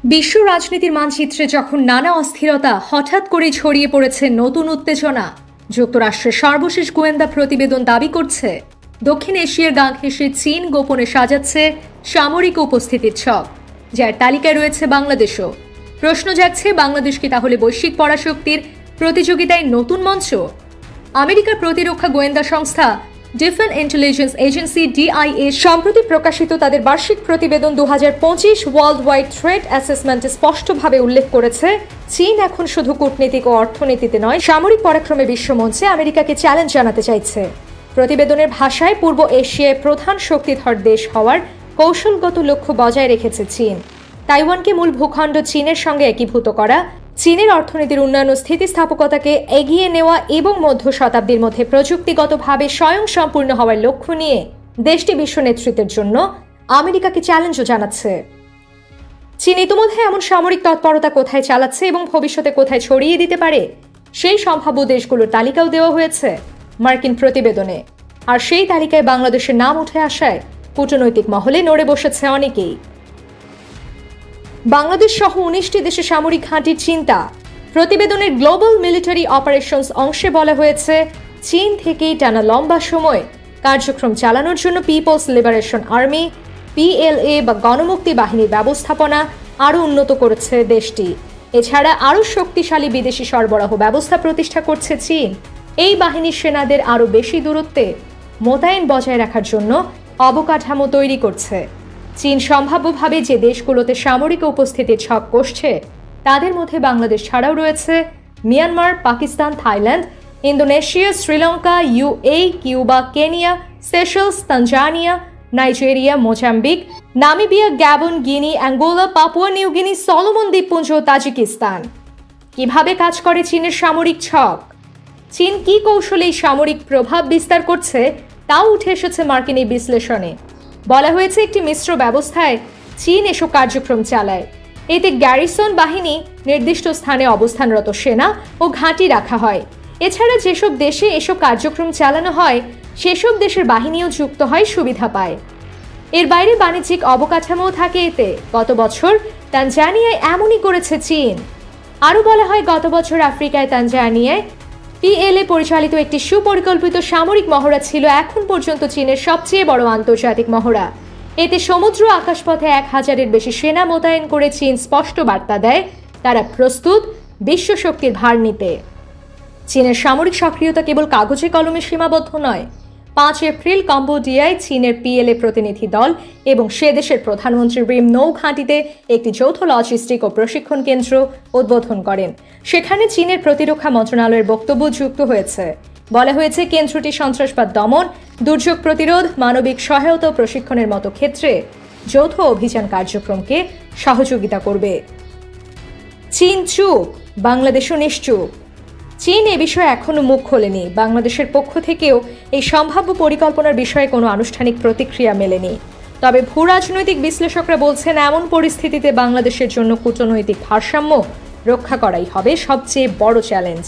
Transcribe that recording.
বিশ্ব রাজনীতির মানচিত্রে যখন নানা অস্থিরতা হঠাৎ করে ছড়িয়ে পড়েছে নতুন উত্তেজনা, যুক্তরাষ্ট্রের সর্বশেষ গোয়েন্দা প্রতিবেদন দাবি করছে দক্ষিণ এশিয়ার গা ঘেঁষে চীন গোপনে সাজাচ্ছে সামরিক উপস্থিতির ছক, যার তালিকায় রয়েছে বাংলাদেশও। প্রশ্ন জাগছে, বাংলাদেশ কি তাহলে বৈশ্বিক পরাশক্তির প্রতিযোগিতায় নতুন মঞ্চ? আমেরিকার প্রতিরক্ষা গোয়েন্দা সংস্থা ডিফেন্স ইন্টেলিজেন্স এজেন্সি ডিআইএ সম্প্রতি প্রকাশিত তাদের বার্ষিক প্রতিবেদন 2025 ওয়ার্ল্ড ওয়াইড থ্রেট অ্যাসেসমেন্টে স্পষ্টভাবে উল্লেখ করেছে, চীন এখন শুধু কূটনীতিক ও অর্থনীতিতে নয়, সামরিক পরাক্রমে বিশ্বমঞ্চে আমেরিকাকে চ্যালেঞ্জ জানাতে চাইছে। প্রতিবেদনের ভাষায় পূর্ব এশিয়ায় প্রধান শক্তিধর দেশ হওয়ার কৌশলগত লক্ষ্য বজায় রেখেছে চীন। তাইওয়ানকে মূল ভূখণ্ড চীনের সঙ্গে একীভূত করা, চীনের অর্থনীতির উন্নয়ন ও স্থিতিস্থাপকতাকে এগিয়ে নেওয়া এবং মধ্য শতাব্দীর মধ্যে প্রযুক্তিগতভাবে স্বয়ংসম্পূর্ণ হওয়ার লক্ষ্য নিয়ে দেশটি বিশ্ব নেতৃত্বের জন্য আমেরিকাকে চ্যালেঞ্জও জানাচ্ছে। চীন ইতিমধ্যে এমন সামরিক তৎপরতা কোথায় চালাচ্ছে এবং ভবিষ্যতে কোথায় ছড়িয়ে দিতে পারে সেই সম্ভাব্য দেশগুলোর তালিকাও দেওয়া হয়েছে মার্কিন প্রতিবেদনে। আর সেই তালিকায় বাংলাদেশের নাম উঠে আসায় কূটনৈতিক মহলে নড়ে বসেছে অনেকেই। বাংলাদেশ সহ 19টি দেশে সামরিক ঘাঁটির চিন্তা। প্রতিবেদনের গ্লোবাল মিলিটারি অপারেশনস অংশে বলা হয়েছে, চীন থেকেই টানা লম্বা সময় কার্যক্রম চালানোর জন্য পিপলস লিবারেশন আর্মি পিএলএ বা গণমুক্তি বাহিনীর ব্যবস্থাপনা আরও উন্নত করেছে দেশটি। এছাড়া আরও শক্তিশালী বিদেশি সরবরাহ ব্যবস্থা প্রতিষ্ঠা করছে চীন। এই বাহিনীর সেনাদের আরও বেশি দূরত্বে মোতায়েন বজায় রাখার জন্য অবকাঠামো তৈরি করছে। চীন সম্ভাব্যভাবে যে দেশগুলোতে সামরিক উপস্থিতির ছক কষছে তাদের মধ্যে বাংলাদেশ ছাড়াও রয়েছে Myanmar, Pakistan, Thailand, Indonesia, Sri Lanka, UAE, Cuba, Kenya, Seychelles, Tanzania, Nigeria, Mozambique, Namibia, Gabon, Guinea, Angola, Papua New Guinea, Solomon দ্বীপপুঞ্জ ও তাজিকিস্তান। কিভাবে কাজ করে চীনের সামরিক ছক? চীন কি কৌশলে এই সামরিক প্রভাব বিস্তার করছে তাও উঠে এসেছে মার্কিন এই বিশ্লেষণে। বলা হয়েছে, একটি মিশ্র ব্যবস্থায় চীন এসব কার্যক্রম চালায়। এতে গ্যারিসন বাহিনী, নির্দিষ্ট স্থানে অবস্থানরত সেনা ও ঘাঁটি রাখা হয়। এছাড়া যেসব দেশে এসব কার্যক্রম চালানো হয় সেসব দেশের বাহিনীও যুক্ত হয়, সুবিধা পায়। এর বাইরে বাণিজ্যিক অবকাঠামোও থাকে এতে। গত বছর তানজানিয়ায় এমনই করেছে চীন। আরও বলা হয়, গত বছর আফ্রিকায় তানজানিয়ায় পিএলএ পরিচালিত একটি সুপরিকল্পিত সামরিক মহড়া ছিল এখন পর্যন্ত চীনের সবচেয়ে বড় আন্তর্জাতিক মহড়া। এতে সমুদ্র আকাশপথে 1000-এর বেশি সেনা মোতায়েন করে চীন স্পষ্ট বার্তা দেয় তারা প্রস্তুত বিশ্ব শক্তির ভার নিতে। চীনের সামরিক সক্রিয়তা কেবল কাগজে কলমে সীমাবদ্ধ নয়। 5 এপ্রিল কম্বোডিয়ায় চীনের পিএলএ প্রতিনিধি দল এবং সে দেশের প্রধানমন্ত্রী রিম নৌ ঘাঁটিতে একটি যৌথ লজিস্টিক ও প্রশিক্ষণ কেন্দ্র উদ্বোধন করেন। সেখানে চীনের প্রতিরক্ষা মন্ত্রণালয়ের বক্তব্য যুক্ত হয়েছে। বলা হয়েছে, কেন্দ্রটি সন্ত্রাসবাদ দমন, দুর্যোগ প্রতিরোধ, মানবিক সহায়তা ও প্রশিক্ষণের মতো ক্ষেত্রে যৌথ অভিযান কার্যক্রমকে সহযোগিতা করবে। চীন চুপ, বাংলাদেশও নিশ্চুপ। চীন এ বিষয়ে এখনও মুখ খোলেনি। বাংলাদেশের পক্ষ থেকেও এই সম্ভাব্য পরিকল্পনার বিষয়ে কোনো আনুষ্ঠানিক প্রতিক্রিয়া মেলেনি। তবে ভূরাজনৈতিক বিশ্লেষকরা বলছেন, এমন পরিস্থিতিতে বাংলাদেশের জন্য কূটনৈতিক ভারসাম্য রক্ষা করাই হবে সবচেয়ে বড় চ্যালেঞ্জ।